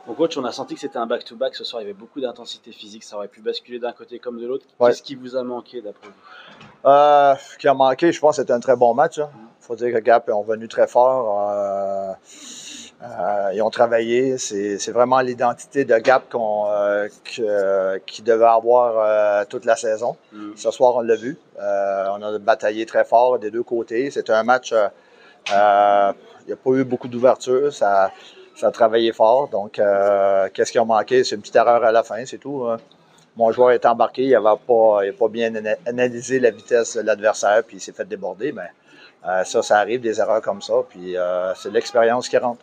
Bon coach, on a senti que c'était un back-to-back ce soir, il y avait beaucoup d'intensité physique, ça aurait pu basculer d'un côté comme de l'autre. Ouais. Qu'est-ce qui vous a manqué d'après vous? Ce qui a manqué, je pense que c'était un très bon match. Il faut dire que Gap est revenu très fort. Ils ont travaillé. C'est vraiment l'identité de Gap qui devait avoir toute la saison. Ce soir, on l'a vu. On a bataillé très fort des deux côtés. C'était un match, il n'y a pas eu beaucoup d'ouverture. Ça a travaillé fort. Donc, qu'est-ce qui a manqué? C'est une petite erreur à la fin, c'est tout. Mon joueur est embarqué, il n'a pas bien analysé la vitesse de l'adversaire, puis il s'est fait déborder. Mais ça arrive, des erreurs comme ça, puis c'est l'expérience qui rentre.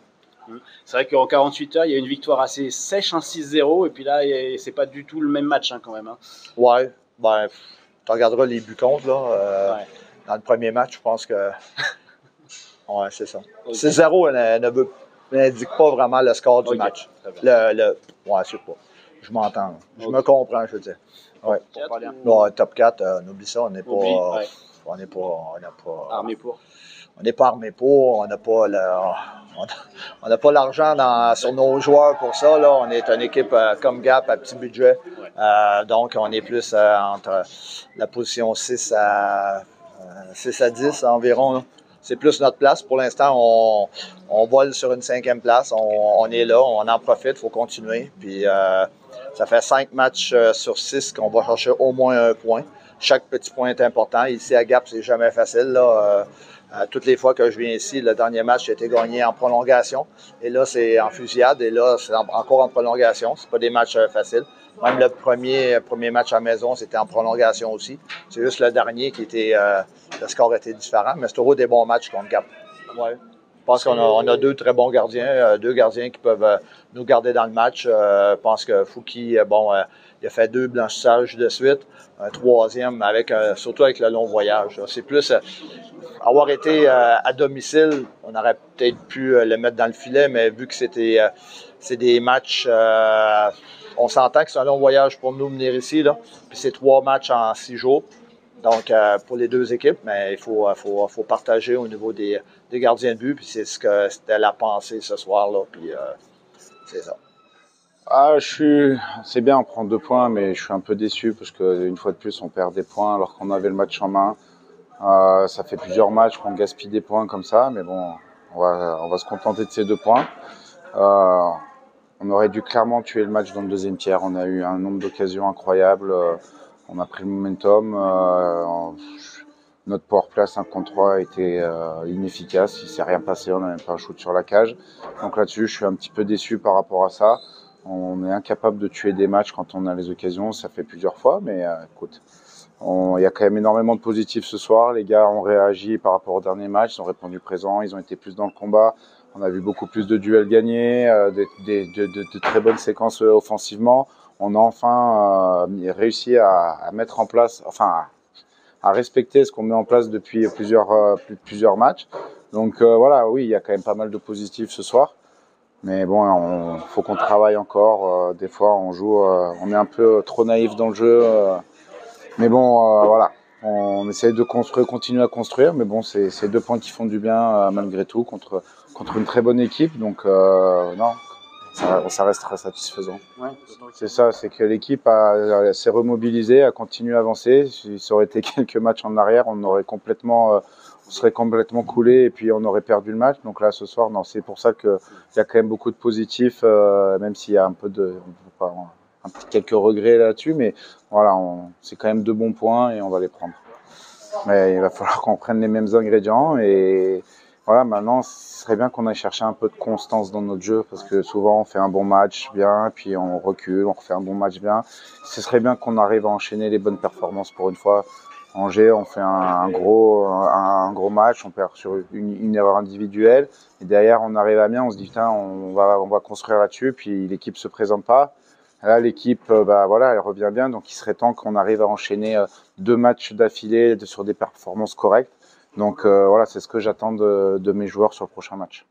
C'est vrai qu'en 48 heures, il y a une victoire assez sèche, un 6-0, et puis là, c'est pas du tout le même match quand même. Ouais, ben, tu regarderas les buts contre, là. Dans le premier match, je pense que. Ouais, c'est ça. Okay. 6-0 n'indique pas vraiment le score du match. Ouais, je sais pas. Je m'entends. Je me comprends, je veux dire. Ouais. Top 4, on oublie ça, on n'est pas. On n'est pas armé pour. On n'est pas armé pour, on n'a pas l'argent sur nos joueurs pour ça. Là. On est une équipe comme Gap à petit budget. Donc, on est plus entre la position 6 à 10 environ. C'est plus notre place. Pour l'instant, on vole sur une 5e place. On est là, on en profite, il faut continuer. Puis, ça fait 5 matchs sur 6 qu'on va chercher au moins un point. Chaque petit point est important. Ici, à Gap, c'est jamais facile. Là. Toutes les fois que je viens ici, le dernier match a été gagné en prolongation. Et là, c'est en fusillade. Et là, c'est encore en prolongation. C'est pas des matchs faciles. Même le premier match à la maison, c'était en prolongation aussi. C'est juste le dernier qui était... le score était différent. Mais c'est toujours des bons matchs contre Gap. Ouais. Je pense qu'on a 2 très bons gardiens. 2 gardiens qui peuvent nous garder dans le match. Je pense que Fouki, il a fait 2 blanchissages de suite. Un 3e, surtout avec le long voyage. C'est plus... avoir été à domicile, on aurait peut-être pu le mettre dans le filet, mais vu que c'est des matchs, on s'entend que c'est un long voyage pour nous venir ici, là. Puis c'est 3 matchs en 6 jours, donc pour les 2 équipes, mais il faut partager au niveau des gardiens de but, puis c'est ce que c'était la pensée ce soir-là, puis c'est ça. C'est bien, on prend 2 points, mais je suis un peu déçu parce qu'une fois de plus, on perd des points alors qu'on avait le match en main. Ça fait plusieurs matchs qu'on gaspille des points comme ça, mais bon, on va se contenter de ces 2 points. On aurait dû clairement tuer le match dans le 2e tiers. On a eu un nombre d'occasions incroyables. On a pris le momentum. Notre power play 5 contre 3 était inefficace. Il s'est rien passé. On n'a même pas un shoot sur la cage. Donc là-dessus, je suis un petit peu déçu par rapport à ça. On est incapable de tuer des matchs quand on a les occasions. Ça fait plusieurs fois, mais écoute. Il y a quand même énormément de positifs ce soir. Les gars ont réagi par rapport au dernier match, ils ont répondu présent, ils ont été plus dans le combat. On a vu beaucoup plus de duels gagnés, de très bonnes séquences offensivement. On a enfin réussi à mettre en place, à respecter ce qu'on met en place depuis plusieurs matchs. Donc voilà, oui, il y a quand même pas mal de positifs ce soir. Mais bon, faut qu'on travaille encore. Des fois, on est un peu trop naïf dans le jeu. Mais bon, voilà, on essaie de continuer à construire, mais bon, c'est 2 points qui font du bien malgré tout contre une très bonne équipe, donc non, ça reste très satisfaisant. Ouais, c'est ça, c'est que l'équipe s'est remobilisée, a continué à avancer. Si ça aurait été quelques matchs en arrière, on serait complètement coulé et puis on aurait perdu le match. Donc là, ce soir, non, c'est pour ça qu'il y a quand même beaucoup de positifs, même s'il y a un peu quelques regrets là-dessus, mais voilà, c'est quand même 2 bons points et on va les prendre. Mais il va falloir qu'on prenne les mêmes ingrédients et voilà, maintenant, ce serait bien qu'on aille chercher un peu de constance dans notre jeu parce que souvent on fait un bon match bien, puis on recule, on refait un bon match bien. Ce serait bien qu'on arrive à enchaîner les bonnes performances pour une fois. Angers, on fait un gros match, on perd sur une erreur individuelle et derrière on arrive à Amiens, on se dit putain, on va construire là-dessus, puis l'équipe se présente pas. Là, l'équipe, elle revient bien, donc il serait temps qu'on arrive à enchaîner 2 matchs d'affilée sur des performances correctes. Donc voilà, c'est ce que j'attends de mes joueurs sur le prochain match.